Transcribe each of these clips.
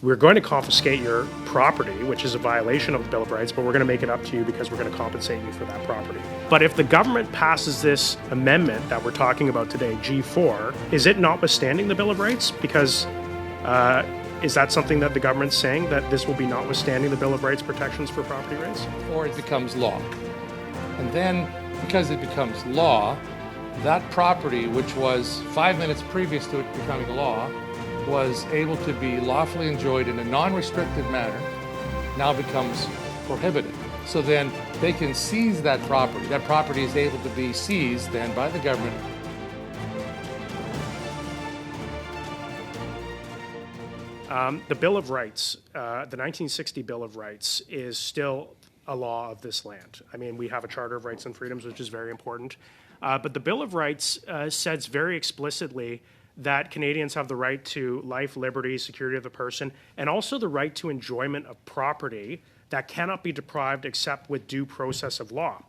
We're going to confiscate your property, which is a violation of the Bill of Rights, but we're going to make it up to you because we're going to compensate you for that property. But if the government passes this amendment that we're talking about today, G4, is it notwithstanding the Bill of Rights? Because is that something that the government's saying, that this will be notwithstanding the Bill of Rights protections for property rights? Or it becomes law. And then, because it becomes law, that property, which was 5 minutes previous to it becoming law, was able to be lawfully enjoyed in a non-restricted manner, now becomes prohibited. So then they can seize that property. That property is able to be seized then by the government. The Bill of Rights, the 1960 Bill of Rights, is still a law of this land. I mean, we have a Charter of Rights and Freedoms, which is very important. But the Bill of Rights says very explicitly that Canadians have the right to life, liberty, security of the person, and also the right to enjoyment of property that cannot be deprived except with due process of law.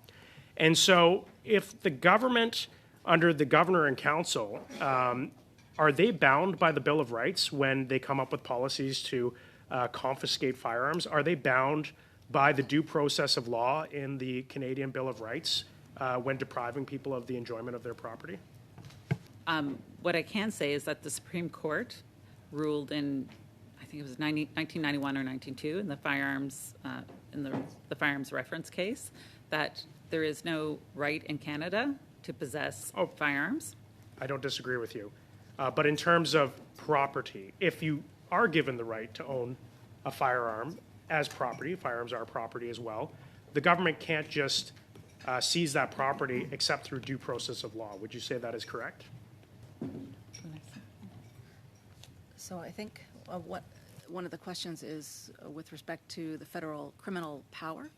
And so if the government, under the Governor and Council, are they bound by the Bill of Rights when they come up with policies to confiscate firearms? Are they bound by the due process of law in the Canadian Bill of Rights when depriving people of the enjoyment of their property? What I can say is that the Supreme Court ruled in, I think it was 1991 or 1992, in the Firearms, the Firearms reference case, that there is no right in Canada to possess firearms. I don't disagree with you. But in terms of property, if you are given the right to own a firearm as property, firearms are property as well, the government can't just seize that property except through due process of law. Would you say that is correct? So I think one of the questions is with respect to the federal criminal power,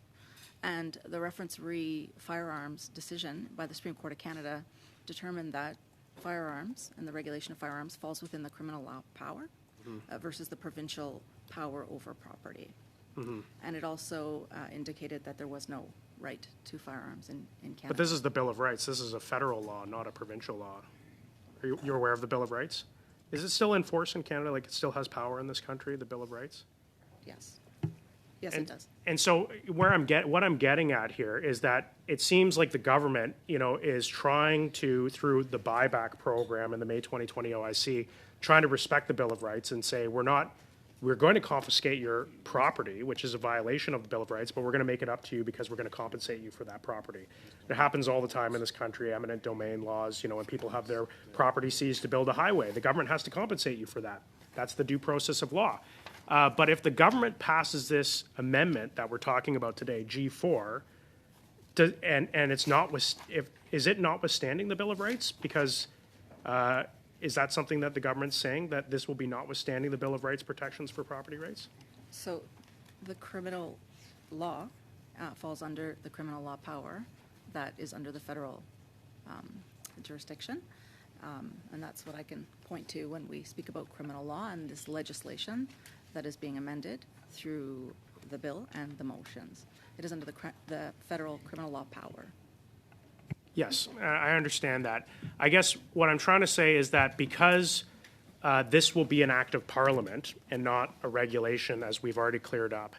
and the reference Firearms decision by the Supreme Court of Canada determined that firearms and the regulation of firearms falls within the criminal law power versus the provincial power over property. And it also indicated that there was no right to firearms in Canada. But this is the Bill of Rights. This is a federal law, not a provincial law. You're aware of the Bill of Rights? Is it still in force in Canada? Like, it still has power in this country, the Bill of Rights? Yes. Yes, it does. And so what I'm getting at here is that it seems like the government, is trying to, through the buyback program and the May 2020 OIC, trying to respect the Bill of Rights and say, we're going to confiscate your property, which is a violation of the Bill of Rights, but we're going to make it up to you because we're going to compensate you for that property. It happens all the time in this country, eminent domain laws, when people have their property seized to build a highway. The government has to compensate you for that. That's the due process of law. But if the government passes this amendment that we're talking about today, G4, and it's not, is it notwithstanding the Bill of Rights? Because is that something that the government's saying, that this will be notwithstanding the Bill of Rights protections for property rights? So the criminal law falls under the criminal law power that is under the federal jurisdiction. And that's what I can point to when we speak about criminal law and this legislation that is being amended through the bill and the motions. It is under the federal criminal law power. Yes, I understand that. I guess what I'm trying to say is that because this will be an act of Parliament and not a regulation, as we've already cleared up,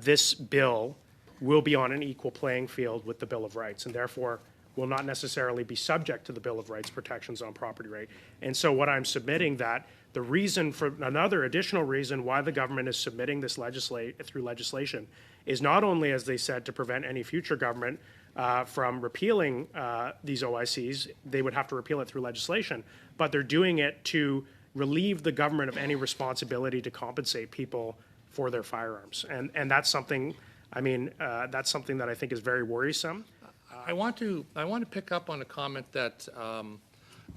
this bill will be on an equal playing field with the Bill of Rights, and therefore will not necessarily be subject to the Bill of Rights protections on property right. And so what I'm submitting, that the reason for another additional reason why the government is submitting this through legislation is not only, as they said, to prevent any future government from repealing these OICs, they would have to repeal it through legislation, but they're doing it to relieve the government of any responsibility to compensate people for their firearms. And that's something, that's something that I think is very worrisome. I want to pick up on a comment that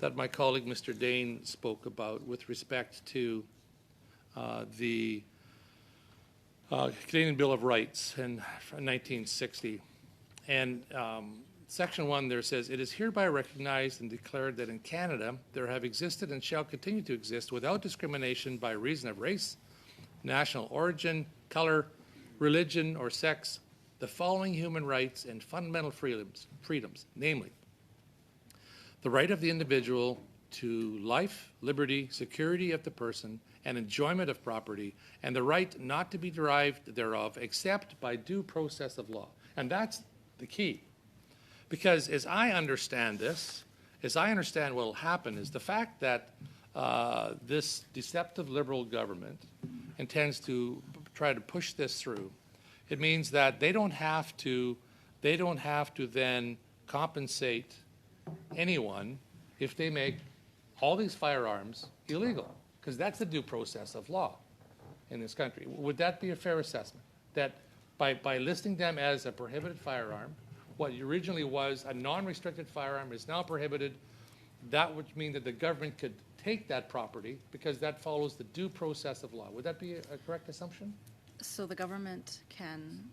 that my colleague Mr. Dane spoke about with respect to the Canadian Bill of Rights in 1960. And Section 1 there says, "It is hereby recognized and declared that in Canada there have existed and shall continue to exist without discrimination by reason of race, national origin, color, religion, or sex, the following human rights and fundamental freedoms, namely, the right of the individual to life, liberty, security of the person, and enjoyment of property, and the right not to be derived thereof except by due process of law. And that's the key. Because as I understand this, as I understand what will happen is the fact that this deceptive Liberal government intends to try to push this through, it means that they don't have to then compensate anyone if they make all these firearms illegal, because that's the due process of law in this country. Would that be a fair assessment? That by listing them as a prohibited firearm, what originally was a non-restricted firearm is now prohibited. That would mean that the government could take that property because that follows the due process of law. Would that be a correct assumption? So the government can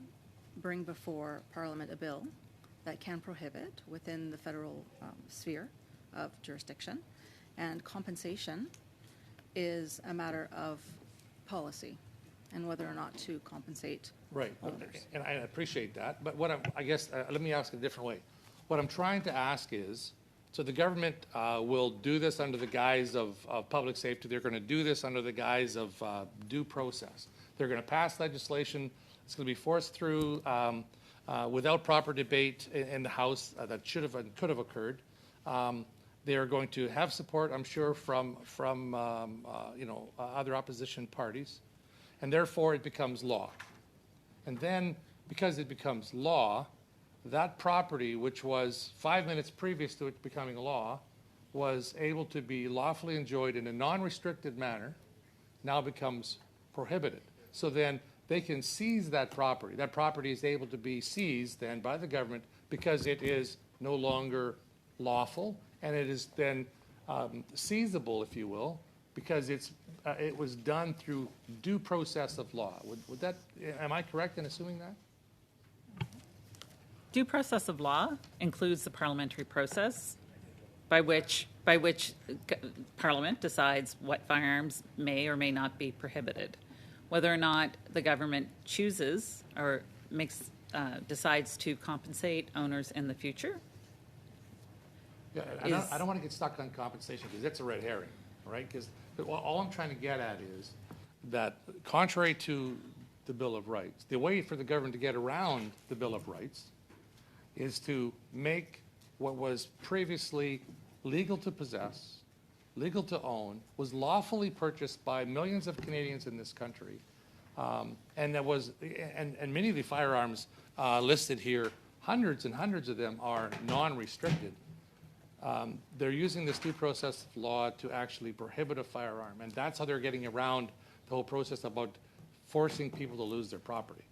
bring before Parliament a bill that can prohibit within the federal sphere of jurisdiction, and compensation is a matter of policy and whether or not to compensate right. owners. And I appreciate that, but what I guess let me ask it a different way. What I'm trying to ask is, so the government will do this under the guise of public safety. They're going to do this under the guise of due process. They're going to pass legislation. It's going to be forced through without proper debate in the House that should have and could have occurred. They are going to have support, I'm sure, from other opposition parties, and therefore it becomes law. And then, because it becomes law, that property, which was 5 minutes previous to it becoming law, was able to be lawfully enjoyed in a non-restricted manner, now becomes prohibited. So then they can seize that property. That property is able to be seized then by the government because it is no longer lawful, and it is then seizable, if you will, because it was done through due process of law. Would that, am I correct in assuming that? Due process of law includes the parliamentary process by which Parliament decides what firearms may or may not be prohibited. Whether or not the government chooses or decides to compensate owners in the future. Yeah, I don't want to get stuck on compensation because that's a red herring, right? Because all I'm trying to get at is that contrary to the Bill of Rights, the way for the government to get around the Bill of Rights is to make what was previously legal to possess, legal to own, was lawfully purchased by millions of Canadians in this country, and many of the firearms listed here, hundreds and hundreds of them are non-restricted. They're using this due process of law to actually prohibit a firearm, and that's how they're getting around the whole process about forcing people to lose their property.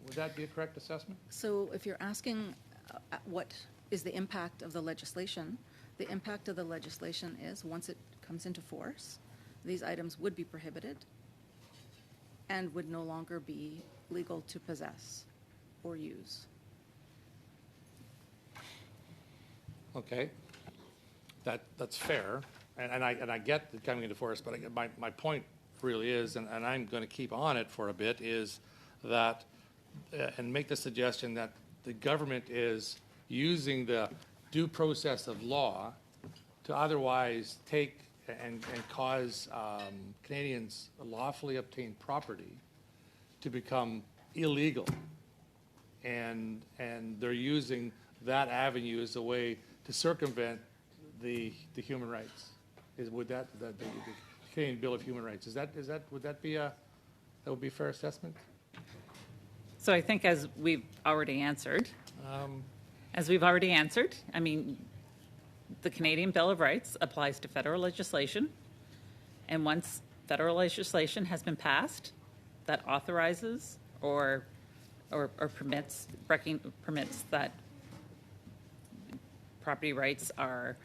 Would that be a correct assessment? So if you're asking what is the impact of the legislation, the impact of the legislation is once it comes into force, these items would be prohibited and would no longer be legal to possess or use. Okay, that's fair, and I get it coming into force, but my point really is, and I'm going to keep on it for a bit, is that, and make the suggestion that the government is using the due process of law to otherwise take and cause Canadians lawfully obtained property to become illegal, and they're using that avenue as a way to circumvent the human rights. Would that the Canadian Bill of Human Rights? Would that be a fair assessment? So I think as we've already answered, I mean, the Canadian Bill of Rights applies to federal legislation, and once federal legislation has been passed that authorizes or permits that property rights are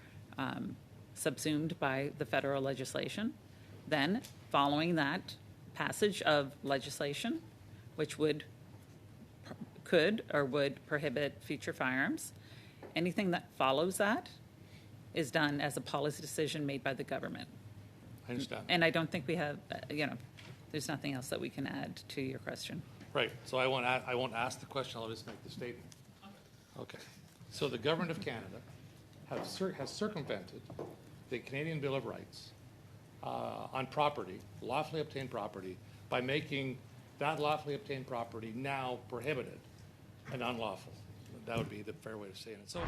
subsumed by the federal legislation, then following that passage of legislation, which could or would prohibit future firearms, anything that follows that is done as a policy decision made by the government. I understand. And I don't think we have, there's nothing else that we can add to your question. Right. So I won't ask the question. I'll just make the statement. Okay. So the government of Canada has circumvented the Canadian Bill of Rights on property, lawfully obtained property, by making that lawfully obtained property now prohibited and unlawful. That would be the fair way of saying it. So